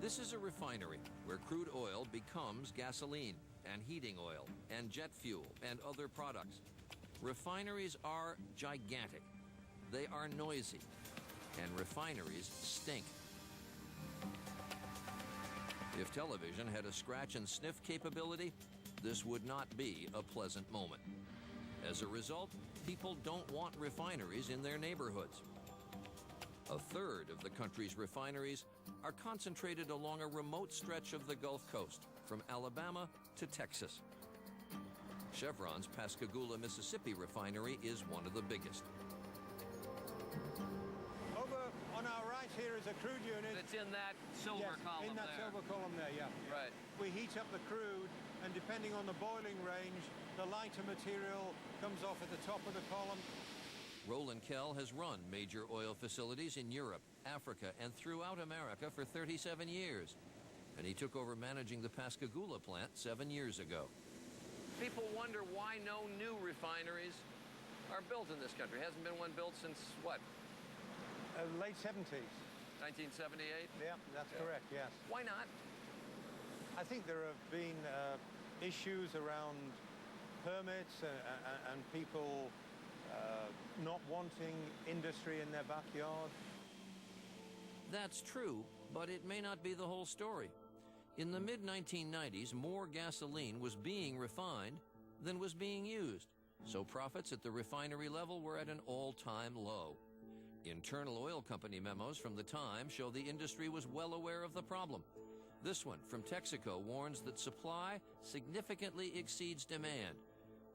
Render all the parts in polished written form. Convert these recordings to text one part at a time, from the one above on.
This is a refinery where crude oil becomes gasoline and heating oil and jet fuel and other products. Refineries are gigantic. They are noisy. And refineries stink. If television had a scratch and sniff capability, this would not be a pleasant moment. As a result, people don't want refineries in their neighborhoods. A third of the country's refineries are concentrated along a remote stretch of the Gulf Coast, from Alabama to Texas. Chevron's Pascagoula, Mississippi refinery is one of the biggest. Over on our right here is a crude unit. It's in that silver column in that there. silver column there, yeah. Right. We heat up the crude, and depending on the boiling range, the lighter material comes off at the top of the column. Roland Kell has run major oil facilities in Europe, Africa, and throughout America for 37 years. And he took over managing the Pascagoula plant 7 years ago. People wonder why no new refineries are built in this country. Hasn't been one built since, what? Late 70s. 1978? Yeah, that's correct, yes. Why not? I think there have been issues around permits and people not wanting industry in their backyard. That's true, but it may not be the whole story. In the mid-1990s, more gasoline was being refined than was being used, so profits at the refinery level were at an all-time low. Internal oil company memos from the time show the industry was well aware of the problem. This one from Texaco warns that supply significantly exceeds demand,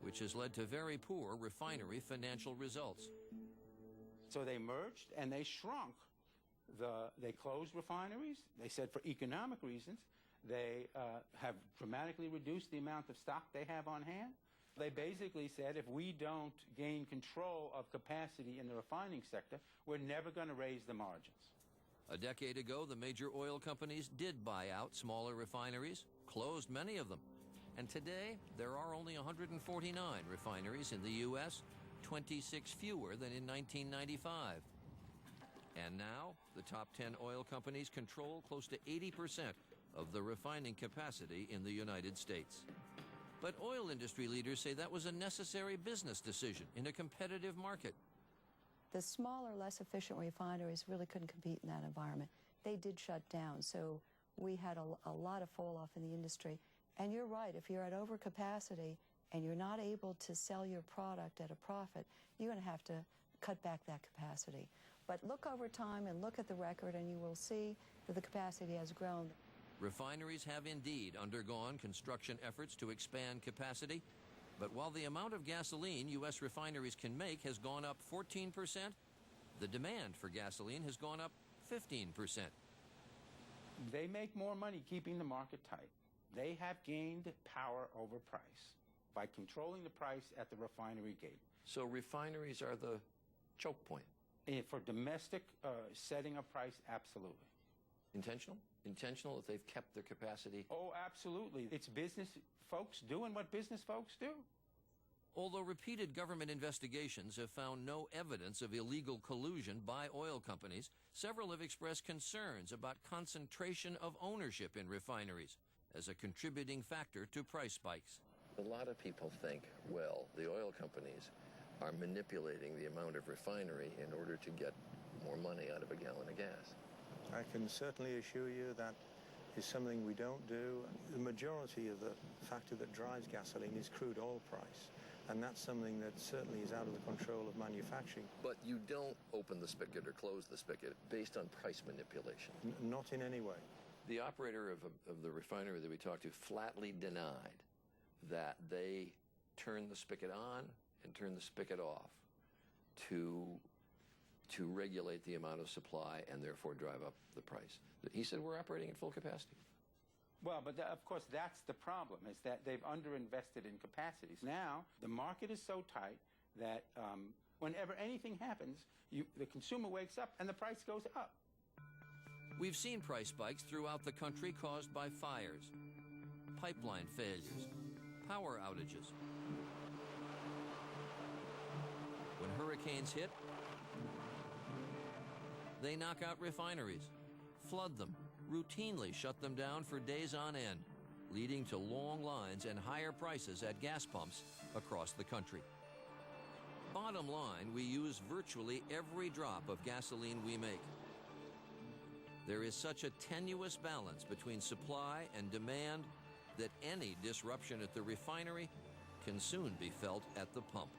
which has led to very poor refinery financial results. So they merged and they shrunk. They closed refineries. They said for economic reasons. They have dramatically reduced the amount of stock they have on hand. They basically said if we don't gain control of capacity in the refining sector, we're never going to raise the margins. A decade ago, the major oil companies did buy out smaller refineries, closed many of them. And today, there are only 149 refineries in the U.S., 26 fewer than in 1995. And now, the top 10 oil companies control close to 80% of the refining capacity in the United States. But oil industry leaders say that was a necessary business decision in a competitive market. The smaller, less efficient refineries really couldn't compete in that environment. They did shut down, so we had a lot of fall off in the industry. And you're right, if you're at overcapacity and you're not able to sell your product at a profit, you're going to have to cut back that capacity. But look over time and look at the record and you will see that the capacity has grown. Refineries have indeed undergone construction efforts to expand capacity, but while the amount of gasoline U.S. refineries can make has gone up 14%, the demand for gasoline has gone up 15%. They make more money keeping the market tight. They have gained power over price by controlling the price at the refinery gate. So refineries are the choke point. For domestic setting of price, absolutely. Intentional? Intentional that they've kept their capacity? Oh, absolutely. It's business folks doing what business folks do. Although repeated government investigations have found no evidence of illegal collusion by oil companies, several have expressed concerns about concentration of ownership in refineries as a contributing factor to price spikes. A lot of people think, well, the oil companies are manipulating the amount of refinery in order to get more money out of a gallon of gas. I can certainly assure you that is something we don't do. The majority of the factor that drives gasoline is crude oil price, and that's something that certainly is out of the control of manufacturing. But you don't open the spigot or close the spigot based on price manipulation. Not in any way. The operator of the refinery that we talked to flatly denied that they turned the spigot on and turned the spigot off to regulate the amount of supply and therefore drive up the price. He said we're operating at full capacity. Well, but of course that's the problem, is that they've underinvested in capacities. Now, the market is so tight that whenever anything happens, the consumer wakes up and the price goes up. We've seen price spikes throughout the country caused by fires, pipeline failures, power outages. When hurricanes hit, they knock out refineries, flood them, routinely shut them down for days on end, leading to long lines and higher prices at gas pumps across the country. Bottom line, we use virtually every drop of gasoline we make. There is such a tenuous balance between supply and demand that any disruption at the refinery can soon be felt at the pump.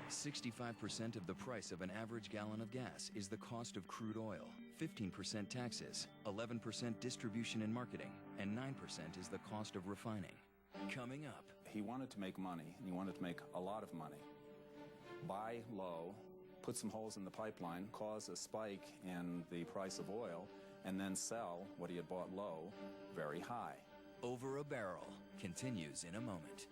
65% of the price of an average gallon of gas is the cost of crude oil, 15% taxes, 11% distribution and marketing, and 9% is the cost of refining. Coming up. He wanted to make money, and he wanted to make a lot of money. Buy low, put some holes in the pipeline, cause a spike in the price of oil, and then sell what he had bought low very high. Over a Barrel continues in a moment.